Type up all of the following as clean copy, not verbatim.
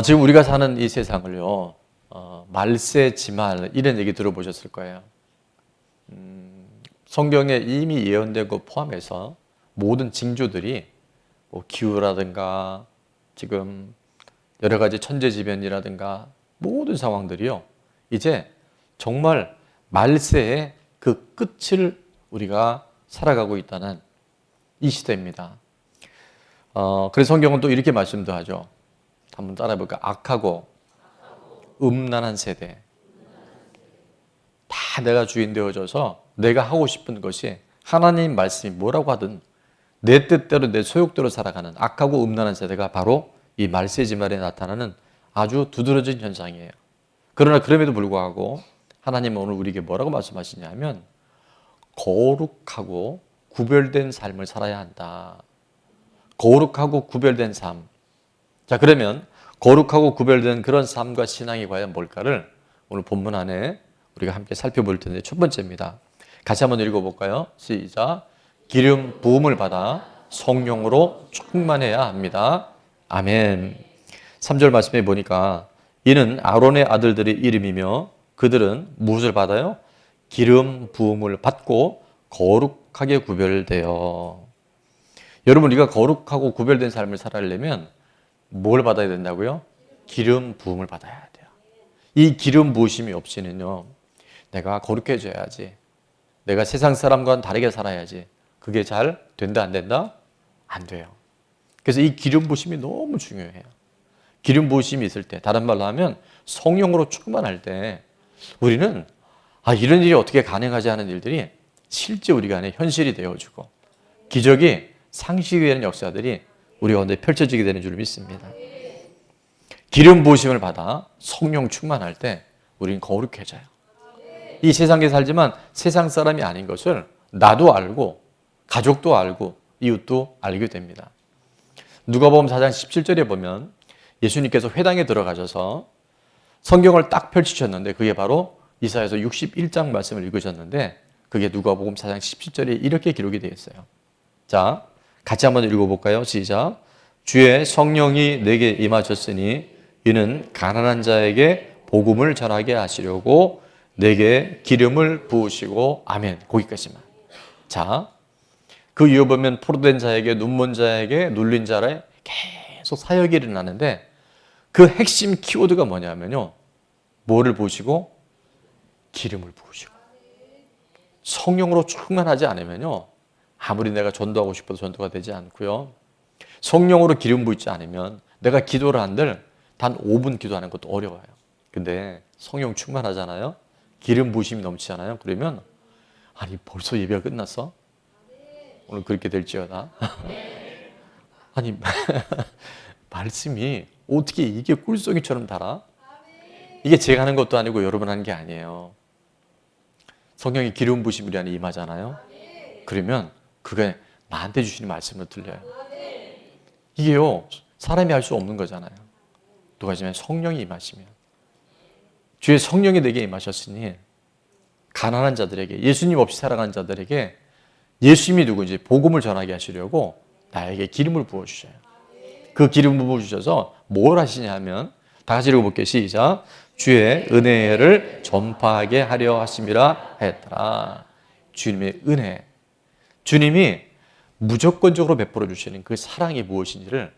지금 우리가 사는 이 세상을요, 말세지말 이런 얘기 들어보셨을 거예요. 성경에 이미 예언된 것 포함해서 모든 징조들이 뭐 기후라든가 지금 여러 가지 천재지변이라든가 모든 상황들이요, 이제 정말 말세의 그 끝을 우리가 살아가고 있다는 이 시대입니다. 그래서 성경은 또 이렇게 말씀도 하죠. 한번 따라해볼까? 악하고 음란한 세대. 다 내가 주인 되어져서 내가 하고 싶은 것이 하나님 말씀이 뭐라고 하든 내 뜻대로 내 소욕대로 살아가는 악하고 음란한 세대가 바로 이 말세지말에 나타나는 아주 두드러진 현상이에요. 그러나 그럼에도 불구하고 하나님은 오늘 우리에게 뭐라고 말씀하시냐면 거룩하고 구별된 삶을 살아야 한다. 거룩하고 구별된 삶. 자, 그러면 거룩하고 구별된 그런 삶과 신앙이 과연 뭘까를 오늘 본문 안에 우리가 함께 살펴볼 텐데, 첫 번째입니다. 같이 한번 읽어볼까요? 시작. 기름 부음을 받아 성령으로 충만해야 합니다. 아멘. 3절 말씀에 보니까 이는 아론의 아들들의 이름이며 그들은 무엇을 받아요? 기름 부음을 받고 거룩하게 구별되어. 여러분, 우리가 거룩하고 구별된 삶을 살아가려면 뭘 받아야 된다고요? 기름 부음을 받아야 돼요. 이 기름 부으심이 없이는요, 내가 거룩해져야지, 내가 세상 사람과는 다르게 살아야지, 그게 잘 된다 안 된다? 안 돼요. 그래서 이 기름 부으심이 너무 중요해요. 기름 부으심이 있을 때, 다른 말로 하면 성령으로 충만할 때 우리는 이런 일이 어떻게 가능하지 하는 일들이 실제 우리 안에 현실이 되어주고 기적이 상식이 되는 역사들이 우리 가운데 펼쳐지게 되는 줄 믿습니다. 기름 부으심을 받아 성령 충만할 때 우리는 거룩해져요. 이 세상에 살지만 세상 사람이 아닌 것을 나도 알고 가족도 알고 이웃도 알게 됩니다. 누가복음 4장 17절에 보면 예수님께서 회당에 들어가셔서 성경을 딱 펼치셨는데 그게 바로 이사야서 61장 말씀을 읽으셨는데 그게 누가복음 4장 17절에 이렇게 기록이 되어 있어요. 자, 같이 한번 읽어볼까요? 시작. 주의 성령이 내게 임하셨으니 이는 가난한 자에게 복음을 전하게 하시려고 내게 기름을 부으시고. 아멘. 거기까지만. 자, 그 이후 보면 포로된 자에게, 눈먼 자에게, 눌린 자에 계속 사역이 일어나는데 그 핵심 키워드가 뭐냐면요, 뭐를 부으시고? 기름을 부으시고. 성령으로 충만하지 않으면요, 아무리 내가 전도하고 싶어도 전도가 되지 않고요, 성령으로 기름 부이지 않으면 내가 기도를 한들 단 5분 기도하는 것도 어려워요. 근데 성령 충만하잖아요, 기름 부으심이 넘치잖아요. 그러면 아니 벌써 예배가 끝났어? 오늘 그렇게 될지어다. 아니 말씀이 어떻게 이게 꿀송이처럼 달아? 이게 제가 하는 것도 아니고 여러분 하는 게 아니에요. 성령이 기름 부으심이 우리 안에 임하잖아요. 그러면 그게 나한테 주시는 말씀으로 들려요. 이게요, 사람이 할 수 없는 거잖아요. 누가 하지만 성령이 임하시면, 주의 성령이 내게 임하셨으니 가난한 자들에게, 예수님 없이 살아가는 자들에게 예수님이 누구인지 복음을 전하게 하시려고 나에게 기름을 부어주셔요. 그 기름을 부어주셔서 뭘 하시냐 하면, 다 같이 읽어볼게요. 시작. 주의 은혜를 전파하게 하려 하심이라 했더라. 주님의 은혜, 주님이 무조건적으로 베풀어 주시는 그 사랑이 무엇인지를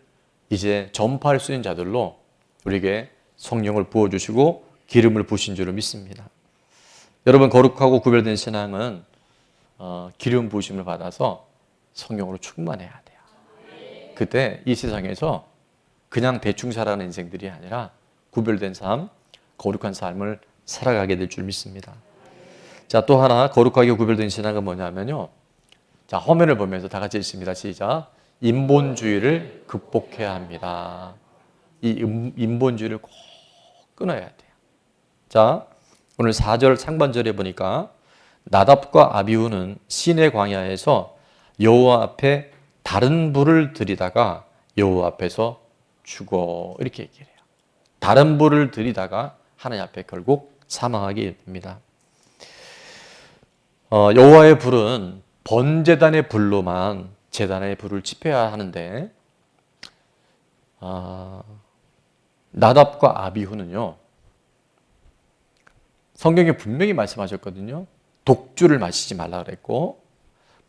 이제 전파할 수 있는 자들로 우리에게 성령을 부어주시고 기름을 부으신 줄로 믿습니다. 여러분, 거룩하고 구별된 신앙은 기름 부으심을 받아서 성령으로 충만해야 돼요. 그때 이 세상에서 그냥 대충 살아가는 인생들이 아니라 구별된 삶, 거룩한 삶을 살아가게 될 줄 믿습니다. 자, 또 하나 거룩하게 구별된 신앙은 뭐냐면요, 자, 화면을 보면서 다 같이 읽습니다. 시작. 인본주의를 극복해야 합니다. 이 인본주의를 꼭 끊어야 돼요. 자, 오늘 4절 상반절에 보니까 나답과 아비후는 시내 광야에서 여호와 앞에 다른 불을 들이다가 여호와 앞에서 죽어, 이렇게 얘기를 해요. 다른 불을 들이다가 하나님 앞에 결국 사망하게 됩니다. 여호와의 불은 번제단의 불로만 제단의 불을 지펴야 하는데 나답과 아비후는요, 성경에 분명히 말씀하셨거든요. 독주를 마시지 말라 그랬고,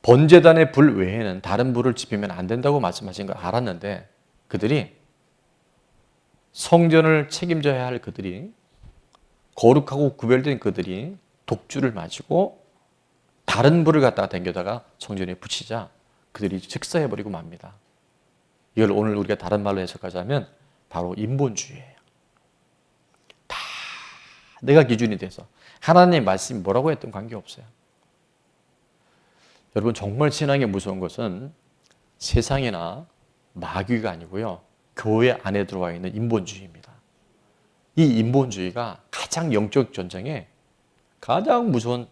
번제단의 불 외에는 다른 불을 지피면 안 된다고 말씀하신 걸 알았는데, 그들이 성전을 책임져야 할 그들이, 거룩하고 구별된 그들이 독주를 마시고 다른 불을 갖다가 댕겨다가 성전에 붙이자 그들이 즉사해버리고 맙니다. 이걸 오늘 우리가 다른 말로 해석하자면 바로 인본주의예요. 다 내가 기준이 돼서 하나님의 말씀이 뭐라고 했던 관계없어요. 여러분, 정말 신앙이 무서운 것은 세상이나 마귀가 아니고요, 교회 안에 들어와 있는 인본주의입니다. 이 인본주의가 가장 영적 전쟁에 가장 무서운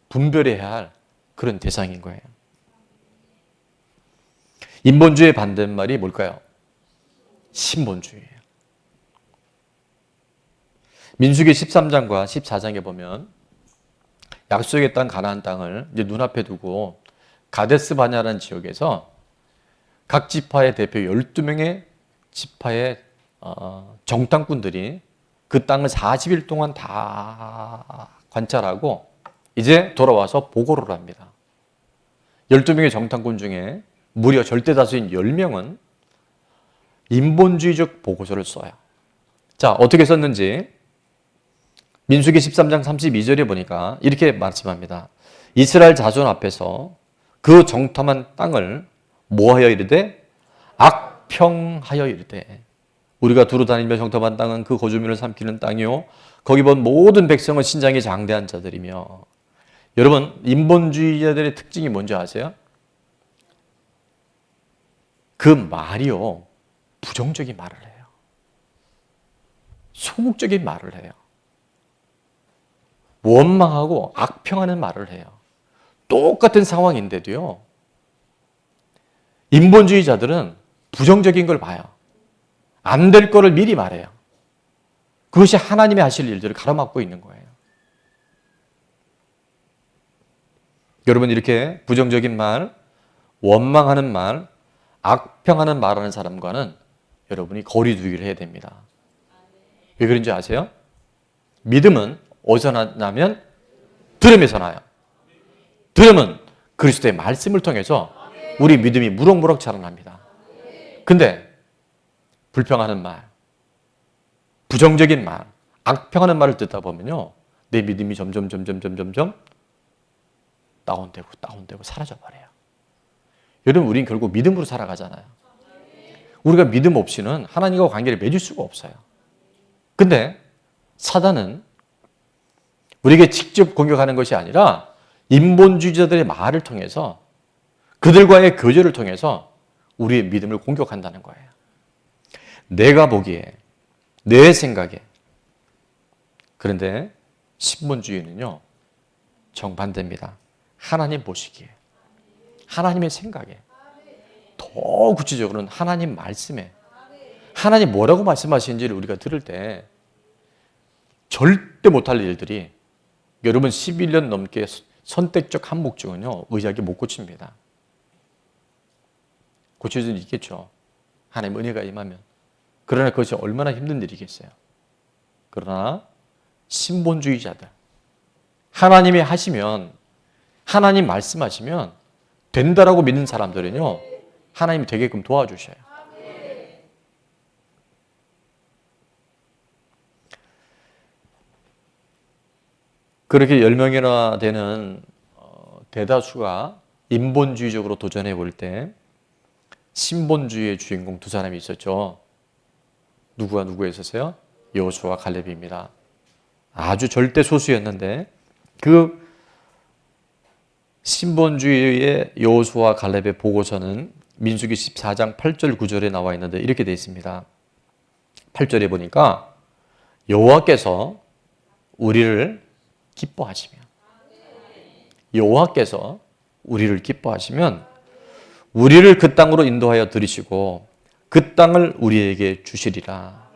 분별해야 할 그런 대상인 거예요. 인본주의의 반대말이 뭘까요? 신본주의예요. 민수기 13장과 14장에 보면 약속의 땅 가나안 땅을 이제 눈앞에 두고 가데스 바냐라는 지역에서 각 지파의 대표 12명의 지파의 정탐꾼들이 그 땅을 40일 동안 다 관찰하고 이제 돌아와서 보고를 합니다. 12명의 정탐꾼 중에 무려 절대다수인 10명은 인본주의적 보고서를 써요. 자, 어떻게 썼는지 민수기 13장 32절에 보니까 이렇게 말씀합니다. 이스라엘 자손 앞에서 그 정탐한 땅을 뭐하여 이르되? 악평하여 이르되, 우리가 두루 다니며 정탐한 땅은 그 거주민을 삼키는 땅이요 거기 본 모든 백성은 신장이 장대한 자들이며. 여러분, 인본주의자들의 특징이 뭔지 아세요? 그 말이요, 부정적인 말을 해요. 소극적인 말을 해요. 원망하고 악평하는 말을 해요. 똑같은 상황인데도요, 인본주의자들은 부정적인 걸 봐요. 안 될 거를 미리 말해요. 그것이 하나님이 하실 일들을 가로막고 있는 거예요. 여러분, 이렇게 부정적인 말, 원망하는 말, 악평하는 말하는 사람과는 여러분이 거리 두기를 해야 됩니다. 왜 그런지 아세요? 믿음은 어디서 나면 들음에서 나요. 들음은 그리스도의 말씀을 통해서 우리 믿음이 무럭무럭 자라납니다. 근데 불평하는 말, 부정적인 말, 악평하는 말을 듣다 보면요, 내 믿음이 점점 다운되고 사라져버려요. 여러분, 우린 결국 믿음으로 살아가잖아요. 우리가 믿음 없이는 하나님과 관계를 맺을 수가 없어요. 근데 사단은 우리에게 직접 공격하는 것이 아니라 인본주의자들의 말을 통해서, 그들과의 교제를 통해서 우리의 믿음을 공격한다는 거예요. 내가 보기에, 내 생각에. 그런데 신본주의는요, 정반대입니다. 하나님 보시기에, 하나님의 생각에, 더 구체적으로는 하나님 말씀에, 하나님 뭐라고 말씀하시는지를 우리가 들을 때 절대 못할 일들이, 여러분 11년 넘게 선택적 한목증은요, 의학이 못 고칩니다. 고칠 수는 있겠죠. 하나님 은혜가 임하면. 그러나 그것이 얼마나 힘든 일이겠어요. 그러나 신본주의자들, 하나님이 하시면, 하나님 말씀하시면 된다라고 믿는 사람들은요, 하나님이 되게끔 도와주셔요. 그렇게 10명이나 되는 대다수가 인본주의적으로 도전해 볼 때 신본주의의 주인공 두 사람이 있었죠. 누구와 누구였었어요? 여호수아와 갈렙입니다. 아주 절대 소수였는데 그 신본주의의 여호수아와 갈렙의 보고서는 민수기 14장 8절 9절에 나와 있는데 이렇게 되어 있습니다. 8절에 보니까 여호와께서 우리를 기뻐하시면, 여호와께서 우리를 기뻐하시면 우리를 그 땅으로 인도하여 들이시고 그 땅을 우리에게 주시리라.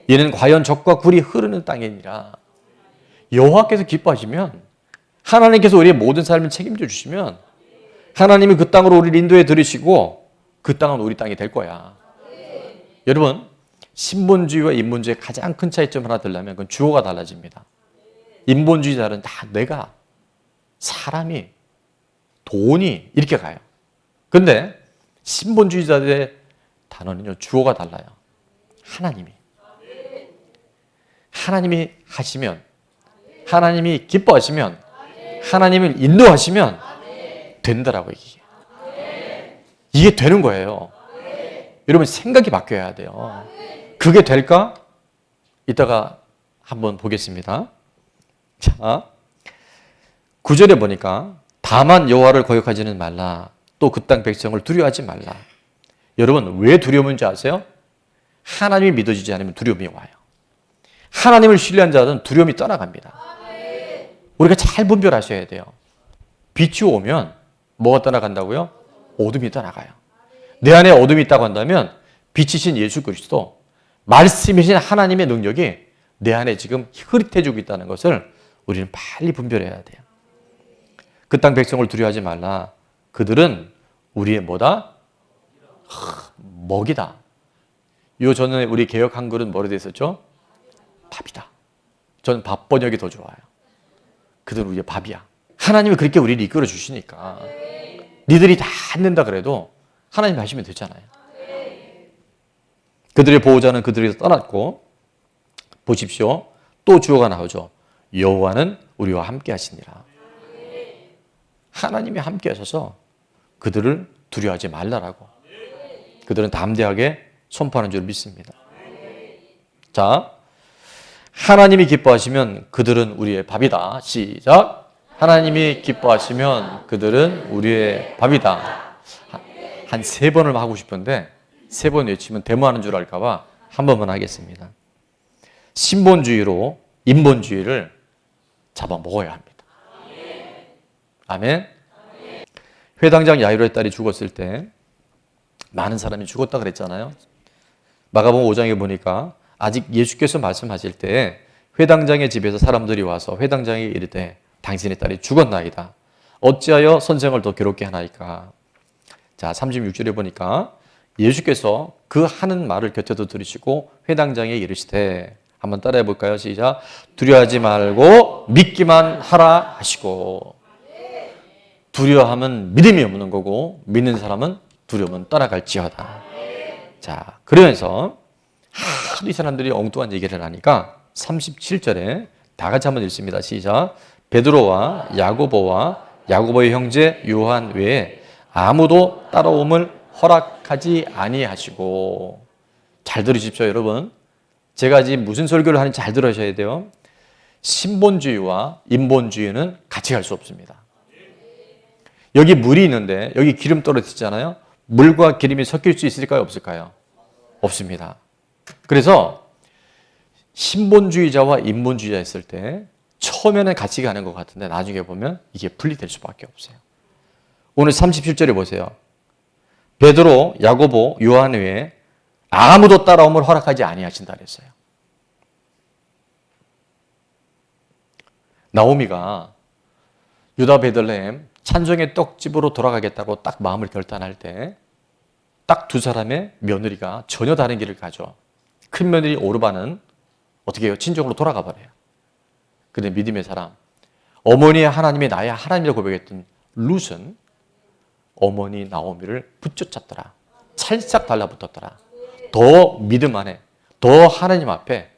이는 과연 젖과 굴이 흐르는 땅이니라. 여호와께서 기뻐하시면, 하나님께서 우리의 모든 삶을 책임져 주시면 하나님이 그 땅으로 우리를 인도해 들이시고 그 땅은 우리 땅이 될 거야. 여러분, 신본주의와 인본주의의 가장 큰 차이점 하나 들려면 그건 주어가 달라집니다. 인본주의자는 다 내가, 사람이, 돈이 이렇게 가요. 근데 신본주의자들의 단어는요, 주어가 달라요. 하나님이 하시면, 하나님이 기뻐하시면, 하나님을 인도하시면 된다라고 얘기해요. 이게 되는 거예요. 여러분 생각이 바뀌어야 돼요. 그게 될까? 이따가 한번 보겠습니다. 자, 9절에 보니까 다만 여호와를 거역하지는 말라. 또 그 땅 백성을 두려워하지 말라. 여러분 왜 두려움인지 아세요? 하나님이 믿어지지 않으면 두려움이 와요. 하나님을 신뢰한 자들은 두려움이 떠나갑니다. 우리가 잘 분별하셔야 돼요. 빛이 오면 뭐가 떠나간다고요? 어둠이 떠나가요. 내 안에 어둠이 있다고 한다면 빛이신 예수 그리스도, 말씀이신 하나님의 능력이 내 안에 지금 흐릿해지고 있다는 것을 우리는 빨리 분별해야 돼요. 그 땅 백성을 두려워하지 말라. 그들은 우리의 뭐다? 먹이다. 요 전에 우리 개역 한글은 뭐로 되어 있었죠? 밥이다. 저는 밥 번역이 더 좋아요. 그들은 우리의 밥이야. 하나님이 그렇게 우리를 이끌어 주시니까 니들이 다 안 된다 그래도 하나님 하시면 되잖아요. 그들의 보호자는 그들에게서 떠났고, 보십시오. 또 주어가 나오죠. 여호와는 우리와 함께 하시니라. 하나님이 함께 하셔서 그들을 두려워하지 말라라고. 그들은 담대하게 선포하는 줄 믿습니다. 자, 하나님이 기뻐하시면 그들은 우리의 밥이다. 시작. 하나님이 기뻐하시면 그들은 우리의 밥이다. 한 3번을 하고 싶은데 3번 외치면 데모하는 줄 알까 봐 한 번만 하겠습니다. 신본주의로 인본주의를 잡아먹어야 합니다. 아멘. 회당장 야이로의 딸이 죽었을 때 많은 사람이 죽었다 그랬잖아요. 마가복음 5장에 보니까 아직 예수께서 말씀하실 때 회당장의 집에서 사람들이 와서 회당장에게 이르되 당신의 딸이 죽었나이다. 어찌하여 선생을 더 괴롭게 하나이까. 자, 36절에 보니까 예수께서 그 하는 말을 곁에도 들으시고 회당장에 이르시되, 한번 따라해 볼까요? 시작. 두려워하지 말고 믿기만 하라 하시고. 두려워하면 믿음이 없는 거고 믿는 사람은 두려움은 떠나갈지어다. 자, 그러면서 하도 이 사람들이 엉뚱한 얘기를 하니까 37절에 다 같이 한번 읽습니다. 시작. 베드로와 야고보와 야고보의 형제 요한 외에 아무도 따라옴을 허락하지 아니하시고. 잘 들으십시오, 여러분. 제가 지금 무슨 설교를 하는지 잘 들으셔야 돼요. 신본주의와 인본주의는 같이 갈 수 없습니다. 여기 물이 있는데 여기 기름 떨어지잖아요. 물과 기름이 섞일 수 있을까요? 없을까요? 없습니다. 그래서 신본주의자와 인본주의자 했을 때 처음에는 같이 가는 것 같은데 나중에 보면 이게 분리될 수밖에 없어요. 오늘 37절에 보세요. 베드로, 야고보, 요한 외에 아무도 따라옴을 허락하지 아니하신다 그랬어요. 나오미가 유다 베들레헴 찬송의 떡집으로 돌아가겠다고 딱 마음을 결단할 때 딱 2사람의 며느리가 전혀 다른 길을 가죠. 큰 며느리 오르바는 어떻게 해요? 친정으로 돌아가 버려요. 근데 믿음의 사람, 어머니의 하나님이 나의 하나님이라고 고백했던 룻은 어머니 나오미를 붙여찼더라. 찰싹 달라붙었더라. 더 믿음 안에, 더 하나님 앞에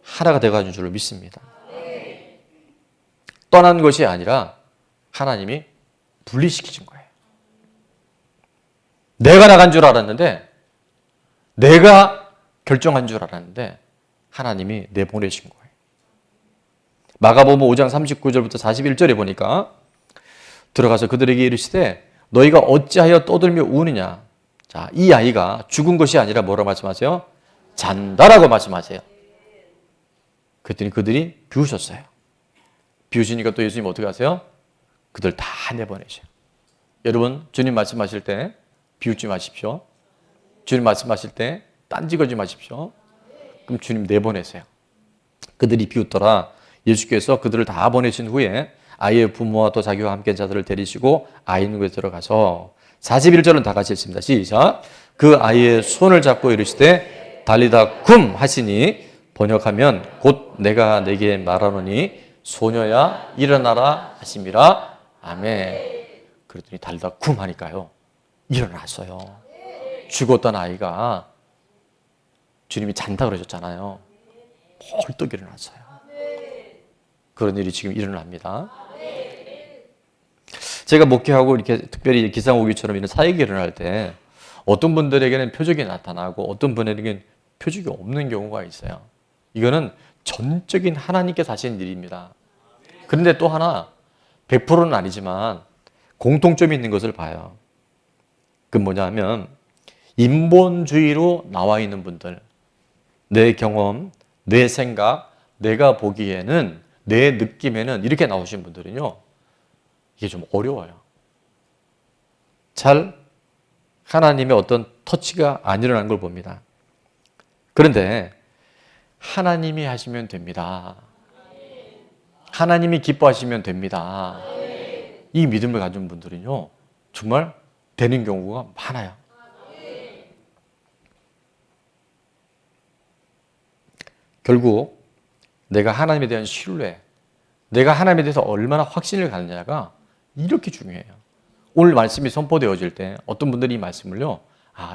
하나가 되어가는 줄을 믿습니다. 떠난 것이 아니라 하나님이 분리시키신 거예요. 내가 나간 줄 알았는데, 내가 결정한 줄 알았는데 하나님이 내보내신 거예요. 마가복음 5장 39절부터 41절에 보니까 들어가서 그들에게 이르시되 너희가 어찌하여 떠들며 우느냐. 자, 이 아이가 죽은 것이 아니라 뭐라고 말씀하세요? 잔다라고 말씀하세요. 그랬더니 그들이 비우셨어요. 비우시니까 또 예수님 어떻게 하세요? 그들 다 내보내셔요. 여러분, 주님 말씀하실 때 비웃지 마십시오. 주님 말씀하실 때 딴지거지 마십시오. 그럼 주님 내보내세요. 그들이 비웃더라. 예수께서 그들을 다 보내신 후에 아이의 부모와 또 자기와 함께 자들을 데리시고 아이 있는 곳에 들어가서 41절은 다 같이 읽습니다. 시작. 그 아이의 손을 잡고 이르시되 달리다 쿰 하시니 번역하면 곧 내가 내게 말하노니 소녀야 일어나라 하심이라. 아멘. 그랬더니 달리다 쿰 하니까요, 일어났어요. 죽었던 아이가 주님이 잔다 그러셨잖아요. 벌떡 일어났어요. 그런 일이 지금 일어납니다. 제가 목회하고 이렇게 특별히 기상오기처럼 이런 사역이 일어날 때 어떤 분들에게는 표적이 나타나고 어떤 분에게는 표적이 없는 경우가 있어요. 이거는 전적인 하나님께서 하시는 일입니다. 그런데 또 하나 100%는 아니지만 공통점이 있는 것을 봐요. 그 뭐냐 하면 인본주의로 나와 있는 분들, 내 경험, 내 생각, 내가 보기에는, 내 느낌에는 이렇게 나오신 분들은요, 이게 좀 어려워요. 잘 하나님의 어떤 터치가 안 일어난 걸 봅니다. 그런데 하나님이 하시면 됩니다. 하나님이 기뻐하시면 됩니다. 이 믿음을 가진 분들은요, 정말 되는 경우가 많아요. 결국 내가 하나님에 대한 신뢰, 내가 하나님에 대해서 얼마나 확신을 갖느냐가 이렇게 중요해요. 오늘 말씀이 선포되어질 때 어떤 분들이 이 말씀을요,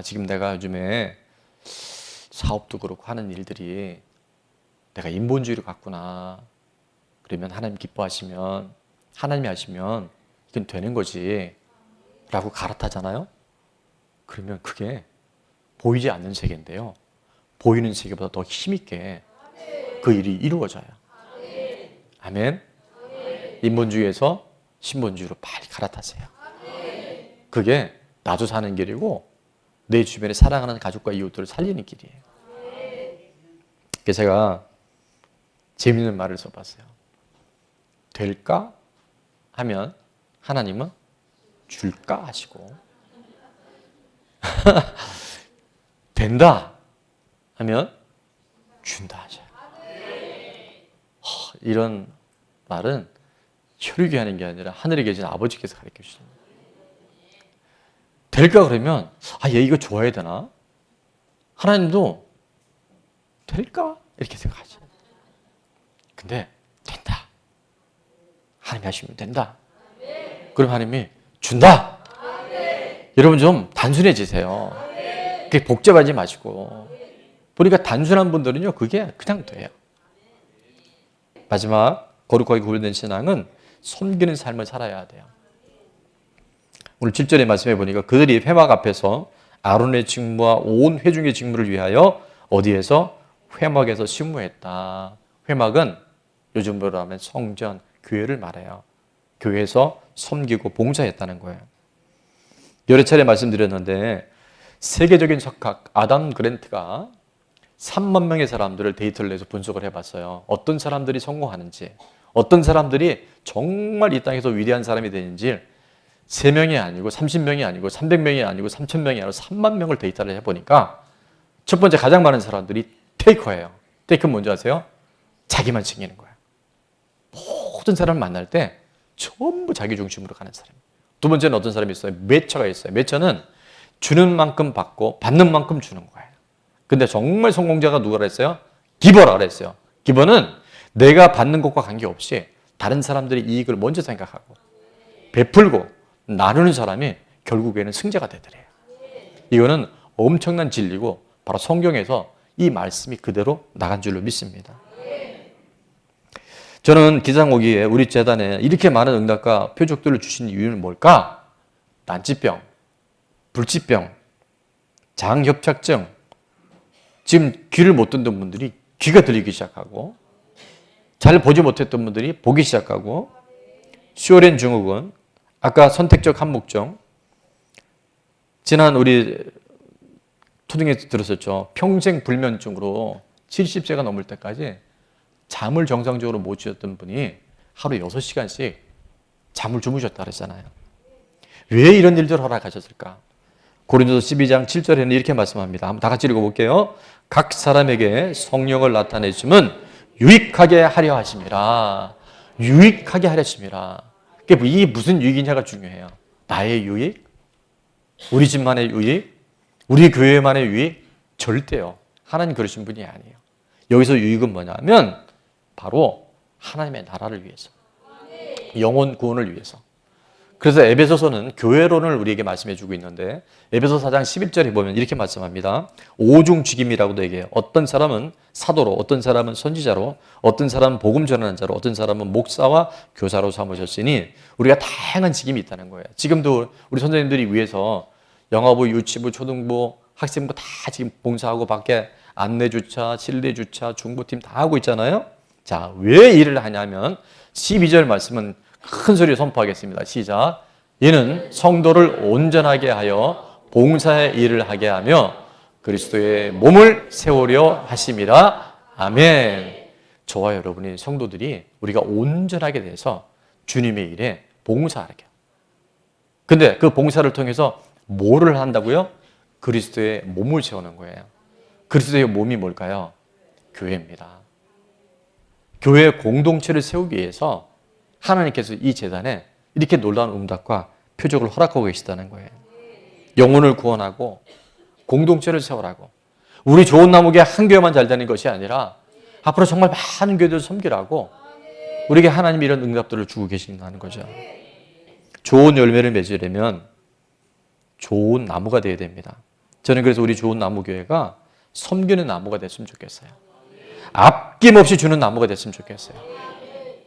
지금 내가 요즘에 사업도 그렇고 하는 일들이 내가 인본주의로 갔구나. 그러면 하나님 기뻐하시면, 하나님이 하시면 이건 되는 거지 라고 갈아타잖아요. 그러면 그게 보이지 않는 세계인데요, 보이는 세계보다 더 힘있게 그 일이 이루어져요. 아멘. 인본주의에서 신본주의로 빨리 갈아타세요. 그게 나도 사는 길이고 내 주변에 사랑하는 가족과 이웃들을 살리는 길이에요. 그래서 제가 재미있는 말을 써봤어요. 될까? 하면 하나님은 줄까 하시고 된다 하면 준다 하셔요. 이런 말은 혈육이 하는 게 아니라 하늘에 계신 아버지께서 가르쳐 주십니다. 될까 그러면 얘 이거 좋아해야 되나? 하나님도 될까? 이렇게 생각하죠. 근데 된다. 하나님이 하시면 된다. 그럼 하나님이 준다. 여러분 좀 단순해지세요. 그게 복잡하지 마시고. 보니까 단순한 분들은요, 그게 그냥 돼요. 마지막 거룩하게 구별된 신앙은 섬기는 삶을 살아야 돼요. 오늘 7절의 말씀해 보니까 그들이 회막 앞에서 아론의 직무와 온 회중의 직무를 위하여 어디에서? 회막에서 심무했다. 회막은 요즘으로 하면 성전, 교회를 말해요. 교회에서 섬기고 봉사했다는 거예요. 여러 차례 말씀드렸는데 세계적인 석학 아담 그랜트가 3만 명의 사람들을 데이터를 내서 분석을 해봤어요. 어떤 사람들이 성공하는지, 어떤 사람들이 정말 이 땅에서 위대한 사람이 되는지 3명이 아니고 30명이 아니고 300명이 아니고 3000명이 아니고 3만 명을 데이터를 해보니까 첫 번째 가장 많은 사람들이 테이커예요. 테이커는 뭔지 아세요? 자기만 챙기는 거예요. 모든 사람을 만날 때 전부 자기 중심으로 가는 사람. 두 번째는 어떤 사람이 있어요? 매처가 있어요. 매처는 주는 만큼 받고 받는 만큼 주는 거예요. 근데 정말 성공자가 누구라 했어요? 기버라 그랬어요. 기버는 내가 받는 것과 관계없이 다른 사람들의 이익을 먼저 생각하고 베풀고 나누는 사람이 결국에는 승자가 되더래요. 이거는 엄청난 진리고 바로 성경에서 이 말씀이 그대로 나간 줄로 믿습니다. 저는 기상오기에 우리 재단에 이렇게 많은 응답과 표적들을 주신 이유는 뭘까? 난치병, 불치병, 장협착증, 지금 귀를 못 듣던 분들이 귀가 들리기 시작하고 잘 보지 못했던 분들이 보기 시작하고 쇼렌 증후군, 아까 선택적 한목증, 지난 우리 초등에서 들었었죠. 평생 불면증으로 70세가 넘을 때까지 잠을 정상적으로 못 주셨던 분이 하루 6시간씩 잠을 주무셨다 그랬잖아요. 왜 이런 일들 허락하셨을까? 고린도서 12장 7절에는 이렇게 말씀합니다. 한번 다 같이 읽어볼게요. 각 사람에게 성령을 나타내 주면 유익하게 하려 하심이라. 유익하게 하려 하심이라. 이게 무슨 유익이냐가 중요해요. 나의 유익? 우리 집만의 유익? 우리 교회만의 유익? 절대요. 하나님 그러신 분이 아니에요. 여기서 유익은 뭐냐면 바로 하나님의 나라를 위해서, 영혼 구원을 위해서. 그래서 에베소서는 교회론을 우리에게 말씀해 주고 있는데 에베소 4장 11절에 보면 이렇게 말씀합니다. 오중죽임이라고도 얘기해요. 어떤 사람은 사도로, 어떤 사람은 선지자로, 어떤 사람은 복음 전하는 자로, 어떤 사람은 목사와 교사로 삼으셨으니 우리가 다양한 직임이 있다는 거예요. 지금도 우리 선생님들이 위해서 영어부, 유치부, 초등부, 학생부 다 지금 봉사하고 밖에 안내주차, 실내주차, 중보팀 다 하고 있잖아요. 자, 왜 일을 하냐면 12절 말씀은 큰 소리로 선포하겠습니다. 시작. 이는 성도를 온전하게 하여 봉사의 일을 하게 하며 그리스도의 몸을 세우려 하심이라. 아멘. 저와 여러분이 성도들이 우리가 온전하게 돼서 주님의 일에 봉사하게. 근데 그 봉사를 통해서 뭐를 한다고요? 그리스도의 몸을 세우는 거예요. 그리스도의 몸이 뭘까요? 교회입니다. 교회의 공동체를 세우기 위해서 하나님께서 이 재단에 이렇게 놀라운 응답과 표적을 허락하고 계시다는 거예요. 영혼을 구원하고 공동체를 세우라고. 우리 좋은 나무에 한 교회만 잘 되는 것이 아니라 앞으로 정말 많은 교회들을 섬기라고 우리에게 하나님이 이런 응답들을 주고 계신다는 거죠. 좋은 열매를 맺으려면 좋은 나무가 되어야 됩니다. 저는 그래서 우리 좋은 나무 교회가 섬기는 나무가 됐으면 좋겠어요. 아낌없이 주는 나무가 됐으면 좋겠어요.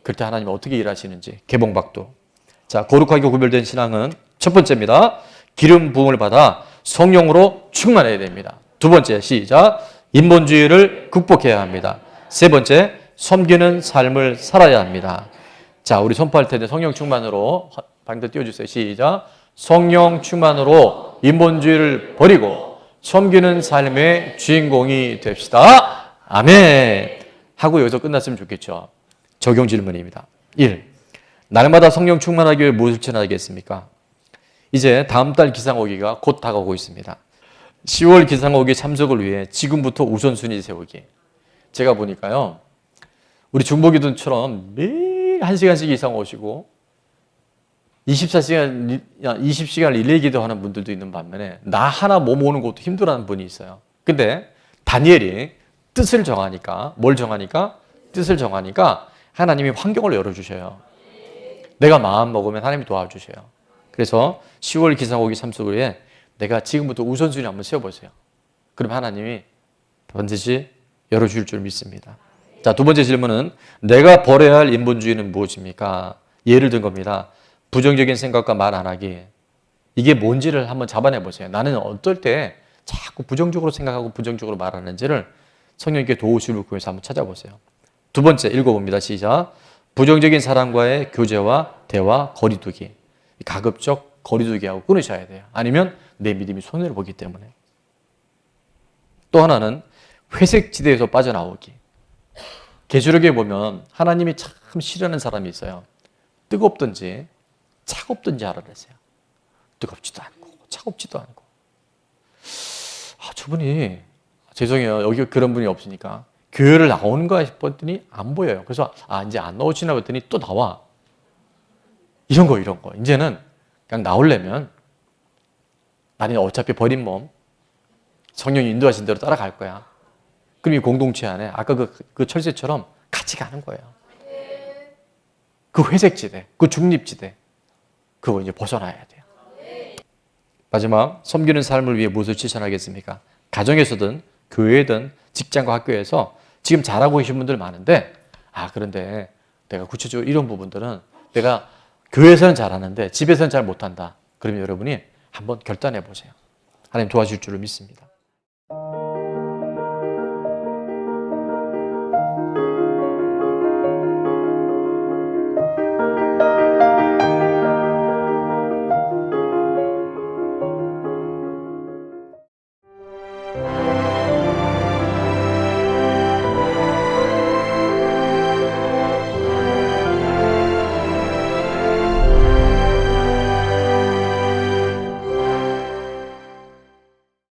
그럴 때 하나님은 어떻게 일하시는지 개봉박도. 자, 거룩하게 구별된 신앙은 첫 번째입니다. 기름 부음을 받아 성령으로 충만해야 됩니다. 두 번째, 시작. 인본주의를 극복해야 합니다. 세 번째, 섬기는 삶을 살아야 합니다. 자, 우리 선포할 텐데 성령 충만으로 방대 띄워주세요. 시작. 성령 충만으로 인본주의를 버리고 섬기는 삶의 주인공이 됩시다. 아멘. 하고 여기서 끝났으면 좋겠죠. 적용 질문입니다. 1. 날마다 성령 충만하기 위해 무엇을 전하겠습니까? 이제 다음 달 기상오기가 곧 다가오고 있습니다. 10월 기상오기 참석을 위해 지금부터 우선순위 세우기. 제가 보니까요, 우리 중보기도처럼 매일 1시간씩 이상 오시고 24시간, 20시간 릴레이 기도하는 분들도 있는 반면에 나 하나 모으는 것도 힘들어하는 분이 있어요. 근데 다니엘이 뜻을 정하니까, 뭘 정하니까? 뜻을 정하니까 하나님이 환경을 열어주셔요. 내가 마음 먹으면 하나님이 도와주셔요. 그래서 10월 기상오기 참석을 위해 내가 지금부터 우선순위 한번 세워보세요. 그럼 하나님이 반드시 열어줄 줄 믿습니다. 자, 두 번째 질문은 내가 버려야 할 인본주의는 무엇입니까? 예를 든 겁니다. 부정적인 생각과 말 안 하기. 이게 뭔지를 한번 잡아내 보세요. 나는 어떨 때 자꾸 부정적으로 생각하고 부정적으로 말하는지를 성령님께 도우심을 구해서 한번 찾아보세요. 두 번째 읽어봅니다. 시작. 부정적인 사람과의 교제와 대화, 거리두기. 가급적 거리두기하고 끊으셔야 돼요. 아니면 내 믿음이 손해를 보기 때문에. 또 하나는 회색 지대에서 빠져나오기. 계시록에 보면 하나님이 참 싫어하는 사람이 있어요. 뜨겁든지 차갑든지 하라 그랬어요. 뜨겁지도 않고 차갑지도 않고. 저분이 죄송해요. 여기 그런 분이 없으니까 교회를 나오는가 싶었더니 안 보여요. 그래서 이제 안 나오시나 봤더니 또 나와. 이런 거. 이제는 그냥 나오려면 나는 어차피 버린 몸 성령이 인도하신 대로 따라갈 거야. 그럼 이 공동체 안에 아까 그 철새처럼 같이 가는 거예요. 그 회색지대, 그 중립지대 그거 이제 벗어나야 돼요. 마지막, 섬기는 삶을 위해 무엇을 실천하겠습니까? 가정에서든 교회든 직장과 학교에서 지금 잘하고 계신 분들 많은데 그런데 내가 구체적으로 이런 부분들은 내가 교회에서는 잘하는데 집에서는 잘 못한다. 그러면 여러분이 한번 결단해 보세요. 하나님 도와줄 줄을 믿습니다.